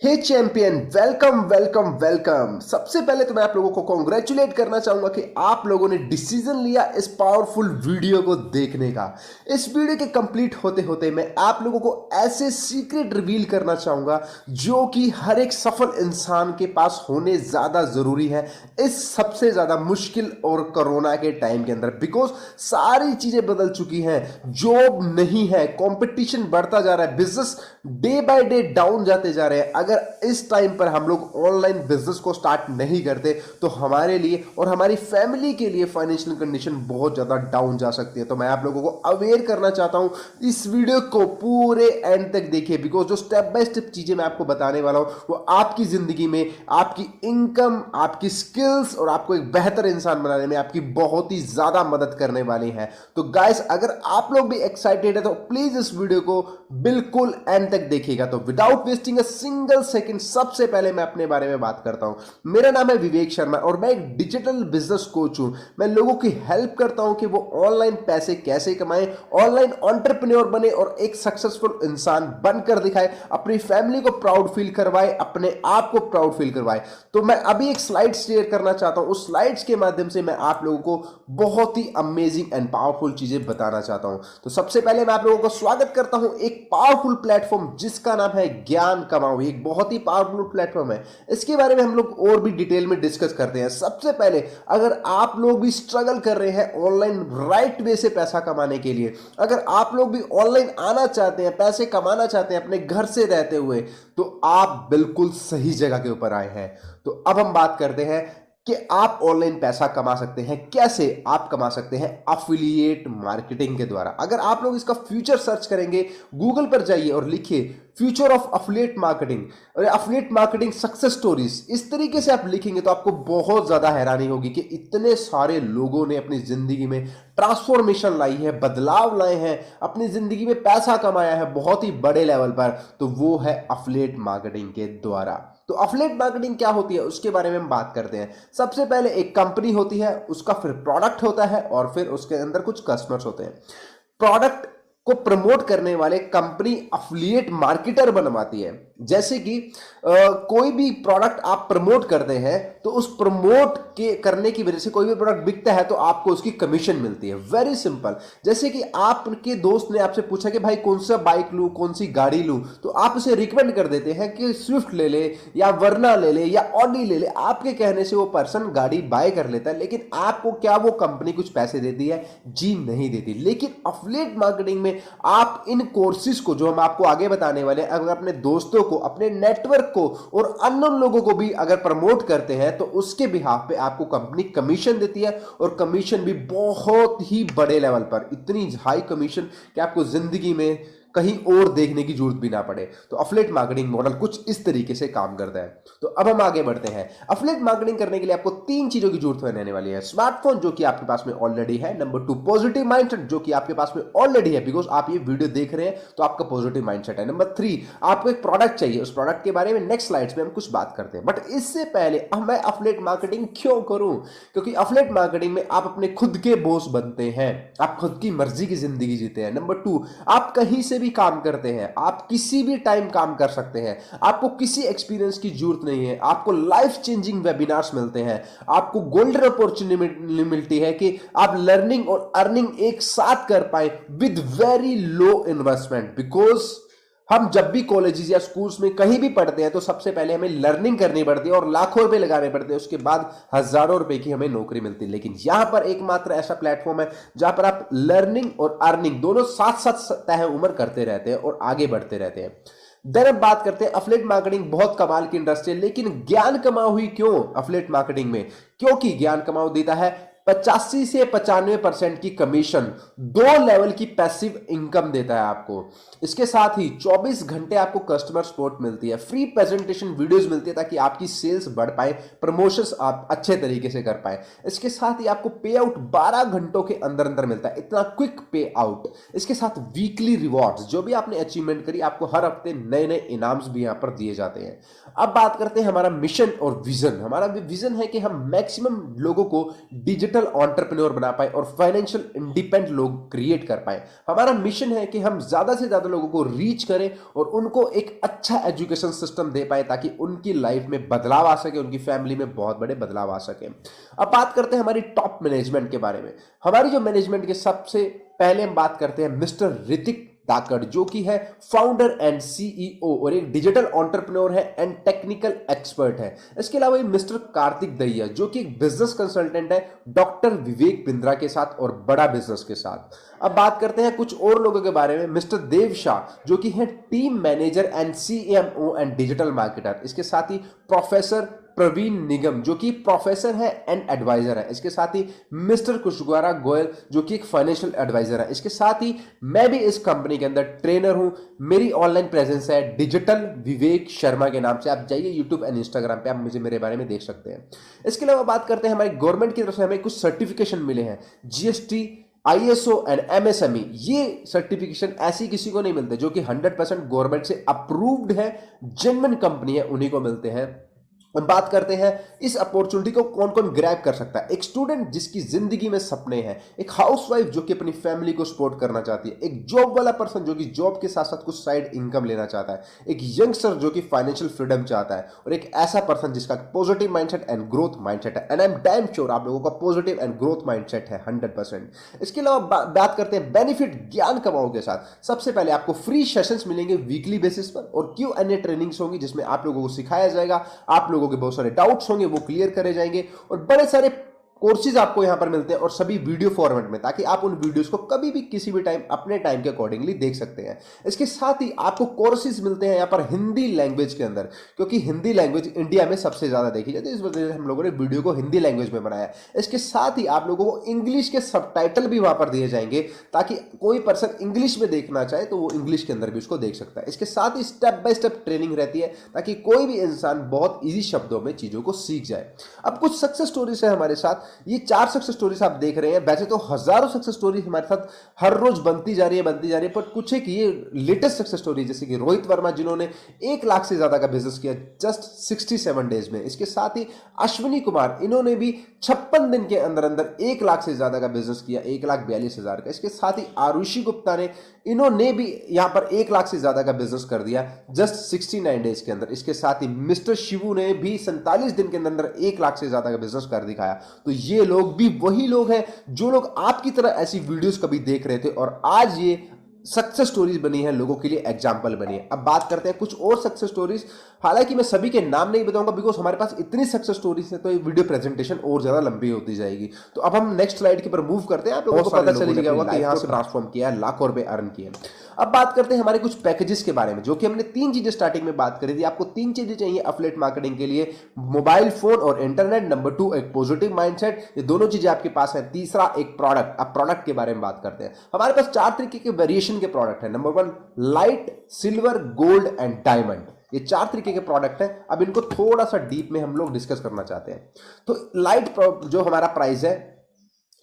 हे champion, welcome welcome welcome. सबसे पहले तो मैं आप लोगों को कॉन्ग्रेचुलेट करना चाहूंगा कि आप लोगों ने डिसीजन लिया इस पावरफुल वीडियो को देखने का। इस वीडियो के कंप्लीट होते होते मैं आप लोगों को ऐसे सीक्रेट रिवील करना चाहूंगा जो कि हर एक सफल इंसान के पास होने ज्यादा जरूरी है इस सबसे ज्यादा मुश्किल और कोरोना के टाइम के अंदर। बिकॉज सारी चीजें बदल चुकी हैं, जॉब नहीं है, कंपटीशन बढ़ता जा रहा है, business day by day down जाते जा रहे हैं। अगर इस टाइम पर हम लोग ऑनलाइन बिजनेस को स्टार्ट नहीं करते तो हमारे लिए और हमारी फैमिली के लिए फाइनेंशियल कंडीशन बहुत ज़्यादा डाउन जा सकती है। तो मैं आप लोगों को अवेयर करना चाहता हूं, इस वीडियो को पूरे एंड तक देखिए। बिकॉज जो स्टेप बाय स्टेप चीज़ें मैं आपको बताने वाला हूं वो आपकी ज़िंदगी में आपकी इनकम, आपकी स्किल्स और आपको एक बेहतर इंसान बनाने में आपकी बहुत ही ज़्यादा मदद करने वाली है। तो गाइस, अगर आप लोग भी एक्साइटेड है तो प्लीज़ इस वीडियो को बिल्कुल एंड तक देखिएगा। तो without wasting a single second सबसे पहले मैं अपने बारे में बात करता हूं। मेरा नाम है विवेक शर्मा और मैं एक डिजिटल बिजनेस कोच हूं। मैं लोगों की हेल्प करता हूं कि वो ऑनलाइन पैसे कैसे कमाएं, ऑनलाइन एंटरप्रेन्योर बने और एक सक्सेसफुल इंसान बनकर दिखाए, अपनी फैमिली को प्राउड फील करवाए, अपने आप को प्राउड फील करवाए। तो मैं अभी एक स्लाइड शेयर करना चाहता हूं। उस स्लाइड्स के माध्यम से मैं आप लोगों को बहुत ही अमेजिंग एंड पावरफुल चीजें बताना चाहता हूं। तो सबसे पहले मैं आप लोगों को स्वागत करता हूं एक पावरफुल प्लेटफॉर्म जिसका नाम है ज्ञान कमाओ। एक बहुत ही पावरफुल प्लेटफॉर्म है, इसके बारे में हम लोग और भी डिटेल में डिस्कस करते हैं। सबसे पहले, अगर आप लोग भी स्ट्रगल कर रहे हैं ऑनलाइन राइट वे से पैसा कमाने के लिए, अगर आप लोग भी ऑनलाइन आना चाहते हैं, पैसे कमाना चाहते हैं अपने घर से रहते हुए, तो आप बिल्कुल सही जगह के ऊपर आए हैं। तो अब हम बात करते हैं कि आप ऑनलाइन पैसा कमा सकते हैं। कैसे आप कमा सकते हैं? अफिलिएट मार्केटिंग के द्वारा। अगर आप लोग इसका फ्यूचर सर्च करेंगे, गूगल पर जाइए और लिखिए फ्यूचर ऑफ अफिलिएट मार्केटिंग और अफिलिएट मार्केटिंग सक्सेस स्टोरीज, इस तरीके से आप लिखेंगे तो आपको बहुत ज्यादा हैरानी होगी कि इतने सारे लोगों ने अपनी जिंदगी में ट्रांसफॉर्मेशन लाई है, बदलाव लाए हैं, अपनी जिंदगी में पैसा कमाया है बहुत ही बड़े लेवल पर। तो वो है अफिलिएट मार्केटिंग के द्वारा। तो अफिलिएट मार्केटिंग क्या होती है उसके बारे में हम बात करते हैं। सबसे पहले एक कंपनी होती है, उसका फिर प्रोडक्ट होता है और फिर उसके अंदर कुछ कस्टमर्स होते हैं। प्रोडक्ट को प्रमोट करने वाले कंपनी अफिलिएट मार्केटर बनवाती है। जैसे कि कोई भी प्रोडक्ट आप प्रमोट करते हैं तो उस प्रमोट के करने की वजह से कोई भी प्रोडक्ट बिकता है तो आपको उसकी कमीशन मिलती है। Very simple. जैसे कि आपके दोस्त ने आपसे पूछा कि भाई कौन सा बाइक लूं, कौन सी गाड़ी लूं, तो आप उसे रिकमेंड कर देते हैं कि स्विफ्ट ले ले या वर्ना ले ले या ऑडी ले ले। आपके कहने से वो पर्सन गाड़ी बाय कर लेता है, लेकिन आपको क्या वो कंपनी कुछ पैसे देती है? जी नहीं देती। लेकिन अफिलिएट मार्केटिंग में आप इन कोर्सेज को, जो हम आपको आगे बताने वाले हैं, अगर अपने दोस्तों को, अपने नेटवर्क को और अननोन लोगों को भी अगर प्रमोट करते हैं तो उसके बिहाफ पे आपको कंपनी कमीशन देती है। और कमीशन भी बहुत ही बड़े लेवल पर, इतनी हाई कमीशन कि आपको जिंदगी में कहीं और देखने की जरूरत भी ना पड़े। तो अफिलिएट मार्केटिंग मॉडल कुछ इस तरीके से काम करता है। तो अब हम आगे बढ़ते हैं। अफिलिएट मार्केटिंग करने के लिए आपको तीन चीजों की जरूरत रहने वाली है। स्मार्टफोन जो कि आपके पास में ऑलरेडी है, नंबर 2 पॉजिटिव माइंडसेट जो कि आपके पास में ऑलरेडी है, बिकॉज आप ये वीडियो देख रहे हैं तो आपका पॉजिटिव माइंडसेट है। नंबर 3, आपको एक प्रोडक्ट चाहिए। उस प्रोडक्ट के बारे में नेक्स्ट स्लाइड्स में हम कुछ बात करते हैं। बट इससे पहले मैं अफिलिएट मार्केटिंग क्यों करूं? क्योंकि अफिलिएट मार्केटिंग में आप अपने खुद के बॉस बनते हैं, आप खुद की मर्जी की जिंदगी जीते हैं। नंबर 2, आप कहीं से भी काम करते हैं, आप किसी भी टाइम काम कर सकते हैं, आपको किसी एक्सपीरियंस की जरूरत नहीं है, आपको लाइफ चेंजिंग वेबिनार्स मिलते हैं, आपको गोल्डन अपॉर्चुनिटी मिलती है कि आप लर्निंग और अर्निंग एक साथ कर पाए with very low investment. Because हम जब भी कॉलेजेस या स्कूल्स में कहीं भी पढ़ते हैं तो सबसे पहले हमें लर्निंग करनी पड़ती है और लाखों रुपए लगाने पड़ते हैं, उसके बाद हजारों रुपए की हमें नौकरी मिलती है। लेकिन यहां पर एकमात्र ऐसा प्लेटफॉर्म है जहां पर आप लर्निंग और अर्निंग दोनों साथ साथ तय उम्र करते रहते हैं और आगे बढ़ते रहते हैं। देन अब बात करते हैं, अफिलिएट मार्केटिंग बहुत कमाल की इंडस्ट्री है, लेकिन ज्ञान कमाओ हुई क्यों अफिलिएट मार्केटिंग में? क्योंकि ज्ञान कमाओ देता है 85 से 95% की कमीशन, 2 लेवल की पैसिव इनकम देता है आपको। इसके साथ ही 24 घंटे आपको कस्टमर सपोर्ट मिलती है, फ्री प्रेजेंटेशन वीडियोस मिलती है ताकि आपकी सेल्स बढ़ पाए, प्रमोशंस आप अच्छे तरीके से कर पाए। इसके साथ ही आपको पे आउट 12 घंटों के अंदर अंदर मिलता है, इतना क्विक पे आउट। इसके साथ वीकली रिवॉर्ड्स, जो भी आपने अचीवमेंट करी आपको हर हफ्ते नए नए इनाम्स भी यहां पर दिए जाते हैं। अब बात करते हैं हमारा मिशन और विजन। हमारा विजन है कि हम मैक्सिमम लोगों को डिजिटल डिजिटल एंटरप्रेन्योर बना पाए और फाइनेंशियल इंडिपेंडेंट लोग क्रिएट कर पाए। हमारा मिशन है कि हम ज्यादा से ज्यादा लोगों को रीच करें और उनको एक अच्छा एजुकेशन सिस्टम दे पाए ताकि उनकी लाइफ में बदलाव आ सके, उनकी फैमिली में बहुत बड़े बदलाव आ सके। अब बात करते हैं हमारी टॉप मैनेजमेंट के बारे में। हमारी जो मैनेजमेंट के सबसे पहले हम बात करते हैं मिस्टर ऋतिक दाकड़, जो कि है फाउंडर एंड सीईओ और एक डिजिटल एंटरप्रेन्योर है एंड टेक्निकल एक्सपर्ट है। इसके अलावा मिस्टर कार्तिक दहिया, जो कि एक बिजनेस कंसल्टेंट है डॉक्टर विवेक बिंद्रा के साथ और बड़ा बिजनेस के साथ। अब बात करते हैं कुछ और लोगों के बारे में। मिस्टर देव शाह, जो कि है team manager and CMO and digital marketer. इसके साथ ही प्रोफेसर प्रवीण निगम, जो कि प्रोफेसर है एंड एडवाइजर है। इसके साथ ही मिस्टर कुशवाहा गोयल, जो कि एक फाइनेंशियल एडवाइजर है। इसके साथ ही मैं भी इस कंपनी के अंदर ट्रेनर हूं। मेरी ऑनलाइन प्रेजेंस है डिजिटल विवेक शर्मा के नाम से। आप जाइए यूट्यूब एंड इंस्टाग्राम पे, आप मुझे मेरे बारे में देख सकते हैं। इसके अलावा बात करते हैं हमारी गवर्नमेंट की तरफ से हमें कुछ सर्टिफिकेशन मिले हैं, जीएसटी, आईएसओ एंड एमएसएमई। ये सर्टिफिकेशन ऐसी किसी को नहीं मिलते, जो कि 100% गवर्नमेंट से अप्रूव्ड है, जेन्युइन कंपनी है, उन्हीं को मिलते हैं। हम बात करते हैं इस अपॉर्चुनिटी को कौन कौन ग्रैब कर सकता है। एक स्टूडेंट जिसकी जिंदगी में सपने हैं, एक हाउसवाइफ जो कि अपनी फैमिली को सपोर्ट करना चाहती है, एक जॉब वाला पर्सन जो कि जॉब के साथ साथ कुछ साइड इनकम लेना चाहता है, एक यंगस्टर जो कि फाइनेंशियल फ्रीडम चाहता है, और एक ऐसा पर्सन जिसका positive mindset and growth mindset है। And I am damn sure आप लोगों का पॉजिटिव एंड ग्रोथ माइंडसेट है 100%। इसके अलावा बात करते हैं बेनिफिट ज्ञान कमाओ के साथ। सबसे पहले आपको फ्री सेशंस मिलेंगे वीकली बेसिस पर और Q&A ट्रेनिंग्स होंगी, जिसमें आप लोगों को सिखाया जाएगा, आप लोगों के बहुत सारे डाउट्स होंगे वो क्लियर करे जाएंगे, और बड़े सारे कोर्सेज आपको यहां पर मिलते हैं और सभी वीडियो फॉर्मेट में, ताकि आप उन वीडियोस को कभी भी किसी भी टाइम अपने टाइम के अकॉर्डिंगली देख सकते हैं। इसके साथ ही आपको कोर्सेज मिलते हैं यहां पर हिंदी लैंग्वेज के अंदर, क्योंकि हिंदी लैंग्वेज इंडिया में सबसे ज्यादा देखी जाती है, इस वजह से हम लोगों ने वीडियो को हिंदी लैंग्वेज में बनाया। इसके साथ ही आप लोगों को इंग्लिश के सबटाइटल भी वहां पर दिए जाएंगे, ताकि कोई पर्सन इंग्लिश में देखना चाहे तो वो इंग्लिश के अंदर भी उसको देख सकता है। इसके साथ ही स्टेप बाय स्टेप ट्रेनिंग रहती है, ताकि कोई भी इंसान बहुत ईजी शब्दों में चीजों को सीख जाए। अब कुछ सक्सेस स्टोरीज है हमारे साथ। ये 4 सक्सेस स्टोरीज आप देख रहे हैं। वैसे तो हजारों सक्सेस स्टोरीज हमारे साथ हर रोज बनती जा रही है, पर कुछ एक ये लेटेस्ट सक्सेस स्टोरी, जैसे कि रोहित वर्मा, जिन्होंने 1 लाख से ज्यादा का बिजनेस किया जस्ट 67 डेज में। इसके साथ ही अश्विनी कुमार, इन्होंने भी 56 दिन के अंदर अंदर 1 लाख से ज्यादा का बिजनेस किया, 1,42,000 का। इसके साथ ही आरुषि गुप्ता ने, इन्होंने भी यहां पर 1 लाख से ज्यादा का बिजनेस कर दिया जस्ट 69 डेज के अंदर। इसके साथ ही मिस्टर शिवू ने भी 47 दिन के अंदर 1 लाख से ज्यादा का बिजनेस कर दिखाया। तो ये लोग भी वही लोग हैं जो लोग आपकी तरह ऐसी वीडियोस कभी देख रहे थे और आज ये सक्सेस स्टोरीज बनी है, लोगों के लिए एग्जांपल बनी है। अब बात करते हैं कुछ और सक्सेस स्टोरीज। हालांकि मैं सभी के नाम नहीं बताऊंगा, बिकॉज हमारे पास इतनी सक्सेस स्टोरीज है तो ये वीडियो प्रेजेंटेशन और ज्यादा लंबी होती जाएगी। तो अब हम नेक्स्ट स्लाइड के ऊपर मूव करते हैं। आप लोगों को पता चल गया होगा कि यहां से ट्रांसफॉर्म किया है, लाखों रुपए अर्न किए। अब बात करते हैं हमारे कुछ पैकेजेस के बारे में, जो कि हमने 3 चीजें स्टार्टिंग में बात करी थी। आपको 3 चीजें चाहिए एफिलिएट मार्केटिंग के लिए, मोबाइल फोन और इंटरनेट। नंबर 2 एक पॉजिटिव माइंडसेट, ये दोनों चीजें आपके पास है। तीसरा एक प्रोडक्ट। अब प्रोडक्ट के बारे में बात करते हैं। हमारे पास 4 तरीके के वेरिएशन के प्रोडक्ट है। Number 1 light, silver, gold and diamond. ये 4 तरीके के प्रोडक्ट है। अब इनको थोड़ा सा डीप में हम लोग डिस्कस करना चाहते हैं। तो लाइट जो हमारा प्राइस है,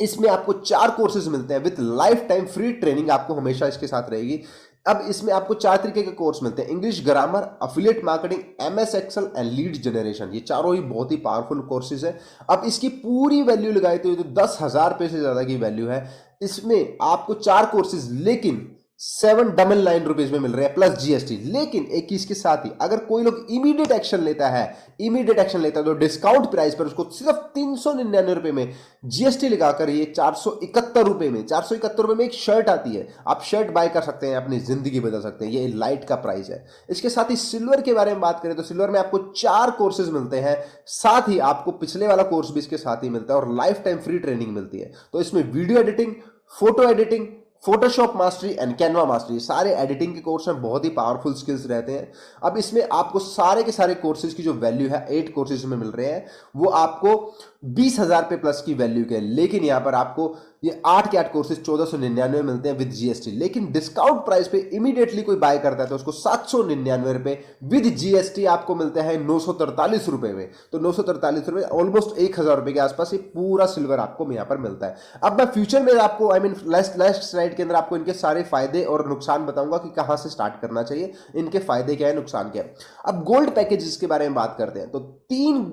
इसमें आपको 4 कोर्सेज मिलते हैं with life time free training आपको हमेशा इसके साथ रहेगी। अब इसमें आपको 4 तरीके के कोर्स मिलते हैं, English grammar, affiliate marketing, MS Excel and lead generation. ये चारों ही बहुत ही पावरफुल कोर्सेज है। अब इसकी पूरी वैल्यू लगाई तो ये तो 10,000 रुपए से ज्यादा की वैल्यू है। इसमें आपको 4 कोर्सेज लेकिन 799 रुपीज में मिल रहे हैं प्लस जीएसटी। लेकिन एक चीज के साथ ही अगर कोई लोग इमीडिएट एक्शन लेता है तो डिस्काउंट प्राइस पर उसको सिर्फ 399 रुपए में जीएसटी लगाकर ये 471 रुपए में एक शर्ट आती है। आप शर्ट बाय कर सकते हैं, अपनी जिंदगी बदल सकते हैं। ये लाइट का प्राइस है। इसके साथ ही सिल्वर के बारे में बात करें तो सिल्वर में आपको 4 कोर्सेज मिलते हैं, साथ ही आपको पिछले वाला कोर्स भी इसके साथ ही मिलता है और लाइफ टाइम फ्री ट्रेनिंग मिलती है। तो इसमें video editing, photo editing, Photoshop mastery and Canva mastery, सारे एडिटिंग के कोर्स में बहुत ही पावरफुल स्किल्स रहते हैं। अब इसमें आपको सारे के सारे कोर्सेज की जो वैल्यू है 8 कोर्सेज में मिल रहे हैं, वो आपको 20,000 पे प्लस की वैल्यू के। लेकिन यहां पर आपको ये 8 के 8 कोर्सेज 1499 मिलते हैं विद जीएसटी। लेकिन डिस्काउंट प्राइस पे इमीडिएटली कोई बाय करता है तो उसको 799 रुपए विद जीएसटी आपको मिलते हैं 943 रुपए में। तो 943 रुपए, ऑलमोस्ट 1,000 रुपए के आसपास ये पूरा सिल्वर आपको यहां पर मिलता है। अब मैं फ्यूचर में आपको लास्ट स्लाइड के अंदर आपको इनके सारे फायदे और नुकसान बताऊंगा कि कहां से स्टार्ट करना चाहिए, इनके फायदे क्या है, नुकसान क्या है। अब गोल्ड पैकेजेस के बारे में बात करते हैं तो 3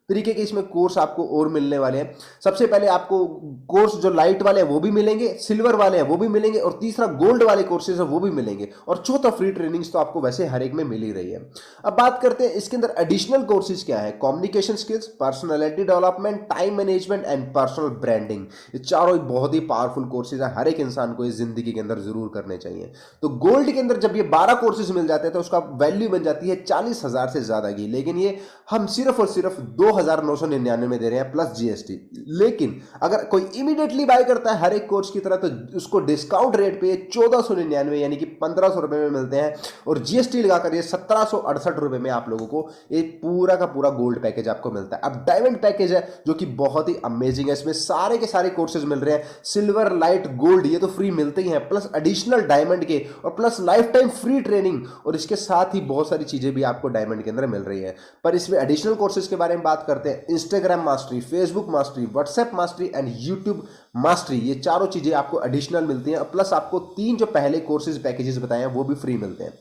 तरीके के इसमें कोर्स आपको और मिलने वाले हैं। सबसे पहले आपको कोर्स जो लाइट वाले हैं वो भी मिलेंगे, सिल्वर वाले हैं वो भी मिलेंगे, और तीसरा गोल्ड वाले कोर्सेज है वो भी मिलेंगे, और चौथा फ्री ट्रेनिंग्स तो आपको वैसे हर एक में मिल ही रही है। अब बात करते हैं इसके अंदर एडिशनल कोर्सेज क्या है। Communication skills, personality development, time management and personal branding, ये चारों ही बहुत ही पावरफुल कोर्सेज है, हर एक इंसान को इस जिंदगी के अंदर जरूर करने चाहिए। तो गोल्ड के अंदर जब ये 12 कोर्सेज मिल जाते हैं तो उसका वैल्यू बन जाती है 40,000 से ज्यादा की, लेकिन ये हम सिर्फ और सिर्फ 2,999 में दे रहे हैं प्लस जीएसटी। लेकिन अगर कोई इमीडिएटली बाय करता है हर एक कोर्स की तरह, तो उसको डिस्काउंट रेट पे 1499 यानी कि 1500 रुपए में मिलते हैं, और जीएसटी लगाकर ये 1768 रुपए में आप लोगों को एक पूरा का पूरा गोल्ड पैकेज आपको मिलता है। अब डायमंड पैकेज है जो कि बहुत ही अमेजिंग है, इसमें सारे के सारे कोर्सेज मिल रहे हैं, सिल्वर, लाइट, गोल्ड ये तो फ्री मिलते ही हैं, प्लस एडिशनल डायमंड के, और plus life time free training, और इसके साथ ही बहुत सारी चीजें भी आपको डायमंड के अंदर मिल रही है। पर इसमें एडिशनल कोर्सेज के बारे में बात करते हैं, Instagram mastery, Facebook mastery, WhatsApp mastery and YouTube mastery, ये चारों चीजें आपको एडिशनल मिलती हैं, प्लस आपको 3 जो पहले कोर्सेज पैकेजेस बताए हैं वो भी फ्री मिलते हैं।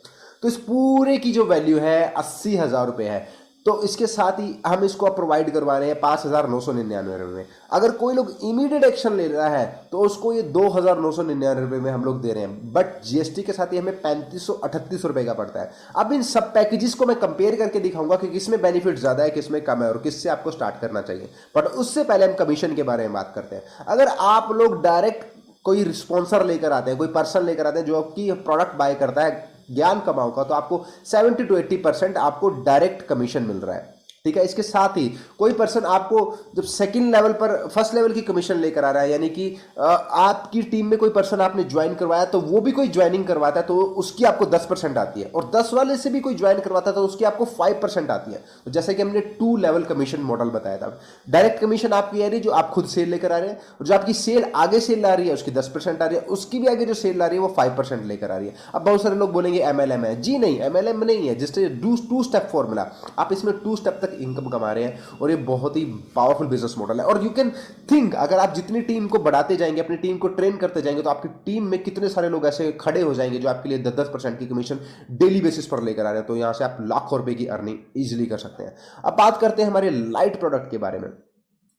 तो इस पूरे की जो वैल्यू है 80,000 रुपए है, तो इसके साथ ही हम इसको प्रोवाइड करवा रहे हैं 5,999 रुपए में। अगर कोई लोग इमीडिएट एक्शन ले रहा है तो उसको ये 2,999 रुपए में हम लोग दे रहे हैं, बट जीएसटी के साथ ही हमें 3538 रुपए का पड़ता है। अब इन सब पैकेजेस को मैं कंपेयर करके दिखाऊंगा कि किसमें बेनिफिट ज्यादा है, किसमें कम है, और किससे आपको स्टार्ट करना चाहिए। बट उससे पहले हम कमीशन के बारे में बात करते हैं। अगर आप लोग डायरेक्ट कोई स्पॉन्सर लेकर आते हैं, कोई पर्सन लेकर आते हैं जो आपकी प्रोडक्ट बाय करता है ज्ञान कमाओ का, तो आपको 70 to 80% आपको डायरेक्ट कमीशन मिल रहा है। ठीक है, इसके साथ ही कोई पर्सन आपको जब सेकंड लेवल पर फर्स्ट लेवल की कमीशन लेकर आ रहा है, यानी कि आपकी टीम में कोई पर्सन आपने ज्वाइन करवाया तो वो भी कोई ज्वाइनिंग करवाता है तो उसकी आपको 10% आती है, और 10 वाले से भी कोई ज्वाइन करवाता है तो उसकी आपको 5% आती है। तो जैसे कि हमने 2 लेवल कमीशन मॉडल बताया था। डायरेक्ट कमीशन आपकी आ रही है जो आप खुद सेल लेकर आ रहे हैं, और जो आपकी सेल आगे सेल आ रही है उसकी 10% आ रही है, उसकी भी आगे जो सेल आ रही है वो 5% लेकर आ रही है। अब बहुत सारे लोग बोलेंगे MLM है, जी नहीं, MLM नहीं है, जिससे 2 स्टेप फॉर्मूला, आप इसमें 2 स्टेप तक इनकम कमा रहे हैं, और ये बहुत ही पावरफुल बिजनेस मॉडल है। और यू कैन थिंक, अगर आप जितनी टीम को बढ़ाते जाएंगे, अपनी टीम को ट्रेन करते जाएंगे, तो आपकी टीम में कितने सारे लोग ऐसे खड़े हो जाएंगे जो आपके लिए 10% की कमीशन डेली बेसिस पर लेकर आ रहे हैं। तो यहां से आप लाखों रुपए की अर्निंग इजिली कर सकते हैं। अब बात करते हैं हमारे लाइट प्रोडक्ट के बारे में।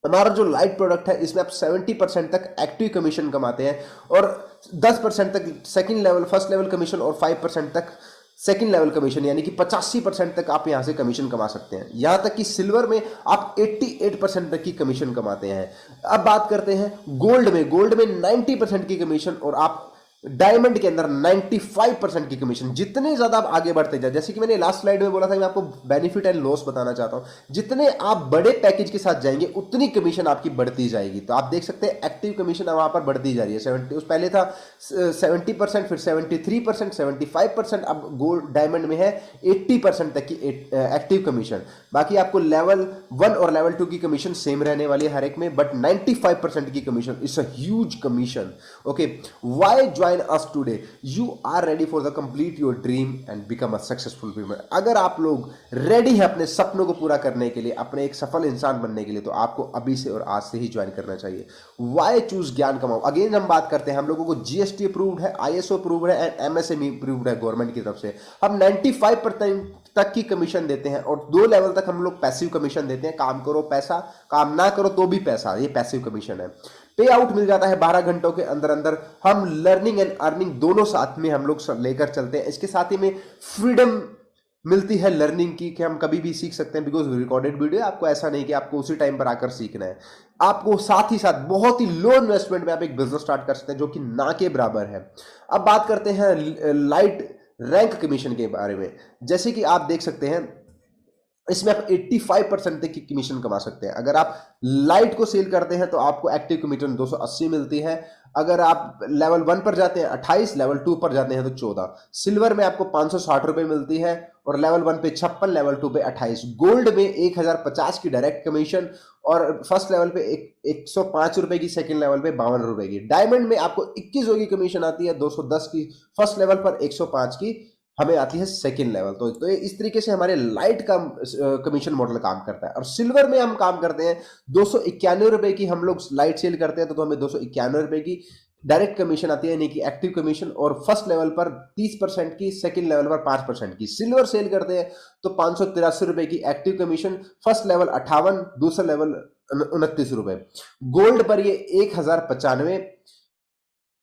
हमारा जो लाइट प्रोडक्ट है इसमें आप 70% तक एक्टिव कमीशन कमाते हैं, और 10% तक second level, first level commission, और 5% तक सेकंड लेवल कमीशन, यानी कि 85% तक आप यहां से कमीशन कमा सकते हैं। यहां तक कि सिल्वर में आप 88% तक की कमीशन कमाते हैं। अब बात करते हैं गोल्ड में। गोल्ड में 90% की कमीशन, और आप डायमंड के अंदर 95% की कमीशन। जितने ज्यादा आप आगे बढ़ते जाए, जैसे कि मैंने लास्ट स्लाइड में बोला था, मैं आपको बेनिफिट एंड लॉस बताना चाहता हूं। जितने आप बड़े पैकेज के साथ जाएंगे उतनी कमीशन आपकी बढ़ती जाएगी। तो आप देख सकते हैं एक्टिव कमीशन वहां पर बढ़ती जा रही है। 70 पहले था 70%, फिर 73%, 75%, अब गोल्ड डायमंड में है 80% तक की एक्टिव कमीशन। बाकी आपको लेवल 1 और लेवल 2 की कमीशन सेम रहने वाली है हर एक में, बट 95% की commission is a huge commission. Okay, why join us today? You are ready for the complete your dream and become a successful dreamer. अगर आप लोग रेडी हैं अपने सपनों को पूरा करने के लिए, अपने एक सफल इंसान बनने के लिए, तो आपको अभी से और आज से ही ज्वाइन करना चाहिए। Why choose ज्ञान कमाओ? अगेन हम बात करते हैं, हम लोगों को GST अप्रूव्ड है, ISO अप्रूव्ड है एंड MSME अप्रूव्ड है गवर्नमेंट की तरफ से। हम 95% तक की कमीशन देते हैं, और 2 लेवल तक हम लोग पैसिव कमीशन देते हैं। काम करो पैसा, काम ना करो तो भी पैसा, ये पैसिव कमीशन है। पे आउट मिल जाता है 12 घंटों के अंदर अंदर। हम लर्निंग एंड अर्निंग दोनों साथ में हम लोग लेकर चलते हैं। इसके साथ ही में फ्रीडम मिलती है लर्निंग की, कि हम कभी भी सीख सकते हैं, बिकॉज रिकॉर्डेड वीडियो। आपको ऐसा नहीं कि आपको उसी टाइम पर आकर सीखना है, आपको साथ ही साथ बहुत ही लो इन्वेस्टमेंट में आप एक बिजनेस स्टार्ट कर सकते हैं जो कि ना के बराबर है। अब बात करते हैं लाइट रैंक कमीशन के बारे में। जैसे कि आप देख सकते हैं इसमें आप 85% तक की कमीशन कमा सकते हैं। अगर आप लाइट को सेल करते हैं तो आपको एक्टिव कमीशन 280 मिलती है। अगर आप लेवल 1 पर जाते हैं 28, लेवल 2 पर जाते हैं तो 14। सिल्वर में आपको 560 रुपए मिलती है, और लेवल 1 पे 56, लेवल 2 पे 28। गोल्ड में 1050 की डायरेक्ट कमीशन, और फर्स्ट लेवल पे 105 रुपए की, सेकंड लेवल पे 52 रुपए की। डायमंड में आपको 21 की कमीशन आती है, 210 की फर्स्ट लेवल पर, 105 की हमें आती है सेकंड लेवल। तो इस तरीके से हमारे लाइट का कमीशन मॉडल काम करता है। और सिल्वर में हम काम करते हैं 291 रुपए की, हम लोग लाइट सेल करते हैं तो हमें 291 रुपए की डायरेक्ट कमीशन आती है यानी कि एक्टिव कमीशन, और फर्स्ट लेवल पर 30% की, सेकंड लेवल पर 5% की। सिल्वर सेल करते हैं तो 583 रुपए की एक्टिव कमीशन, फर्स्ट लेवल 58, दूसरा लेवल 29 रुपए। गोल्ड पर ये 1095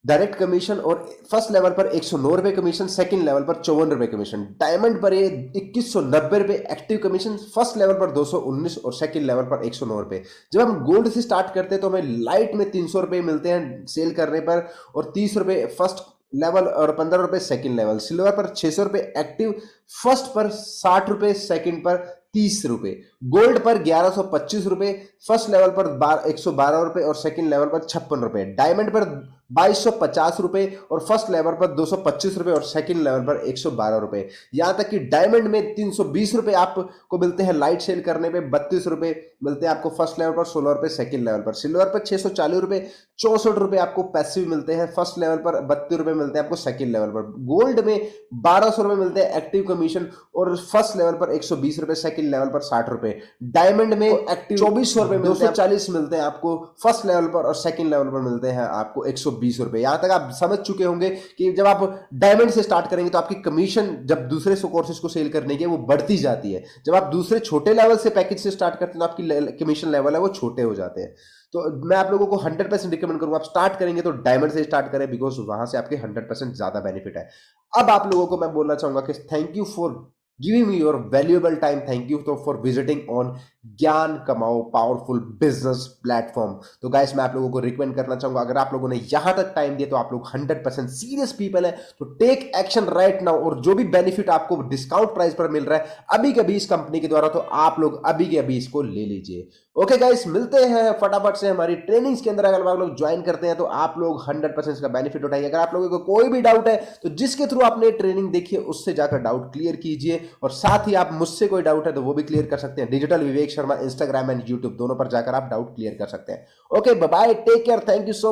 डायरेक्ट कमीशन, और फर्स्ट लेवल पर 109 रुपए कमीशन, सेकंड लेवल पर 54 रुपए कमीशन। डायमंड पर ये 2190 रुपए एक्टिव कमीशन, फर्स्ट लेवल पर 219 और सेकंड लेवल पर 109 रुपए। जब हम गोल्ड से स्टार्ट करते हैं तो हमें लाइट में 300 रुपए मिलते हैं सेल करने पर, और 30 रुपए फर्स्ट लेवल और 15 रुपए सेकंड लेवल। सिल्वर पर 600 रुपए एक्टिव, फर्स्ट पर 60 रुपए, सेकंड पर 30 रुपए। गोल्ड पर 1125 रुपए, फर्स्ट लेवल पर 112 रुपए और सेकंड लेवल पर 56 रुपए। डायमंड पर 2250 रुपए और फर्स्ट लेवल पर 225 रुपए और सेकंड लेवल पर 112 रुपए। यहां तक कि डायमंड में 320 रुपए आपको मिलते हैं लाइट सेल करने पे, 32 रुपए मिलते हैं आपको फर्स्ट लेवल पर, 16 रुपए सेकंड लेवल पर। सिल्वर पर 640 रुपए, 64 रुपए आपको पैसिव मिलते हैं फर्स्ट लेवल पर, 32 रुपए मिलते हैं आपको सेकंड लेवल पर। गोल्ड में 1200 रुपए मिलते हैं एक्टिव कमीशन, और फर्स्ट लेवल पर 120 रुपए, सेकंड लेवल पर 60 रुपए। डायमंड में एक्टिव 2400 रुपए, 240 मिलते हैं आपको फर्स्ट लेवल पर, और सेकंड लेवल पर मिलते हैं आपको 120 रुपए। यहां तक आप समझ चुके होंगे कि जब आप डायमंड से स्टार्ट करेंगे तो आपकी कमीशन जब दूसरे कोर्सेज को सेल करने की वो बढ़ती जाती है। जब आप दूसरे छोटे लेवल से पैकेज से स्टार्ट करते हैं तो आपकी कमीशन लेवल है वो छोटे हो जाते हैं। तो मैं आप लोगों को 100% रिकमेंड करूंगा, आप स्टार्ट करेंगे तो डायमंड से स्टार्ट करें, बिकॉज वहां से आपके 100% ज्यादा बेनिफिट है। अब आप लोगों को मैं बोलना चाहूंगा कि thank you for giving me your valuable time, thank you for visiting on ज्ञान कमाओ पावरफुल बिजनेस प्लेटफॉर्म। तो गाइस मैं आप लोगों को रिकमेंड करना चाहूंगा, अगर आप लोगों ने यहां तक टाइम दिया तो आप लोग 100% सीरियस पीपल है, तो टेक एक्शन राइट नाउ। और जो भी बेनिफिट आपको डिस्काउंट प्राइस पर मिल रहा है अभी कभी इस कंपनी के द्वारा, तो आप लोग अभी के अभी इसको ले लीजिए। ओके गाइस, मिलते हैं फटाफट से हमारी ट्रेनिंग्स के अंदर। अगर आप लोग ज्वाइन करते हैं तो आप लोग 100% इसका बेनिफिट उठाइए। अगर आप लोगों को कोई भी डाउट है तो जिसके थ्रू आपने ट्रेनिंग देखी है उससे जाकर डाउट क्लियर कीजिए, और साथ ही आप मुझसे कोई डाउट है तो वो भी क्लियर कर सकते हैं। Digital Vivek Sharma Instagram and YouTube दोनों पर जाकर आप डाउट क्लियर कर सकते हैं। Okay bye bye, take care, thank you so much.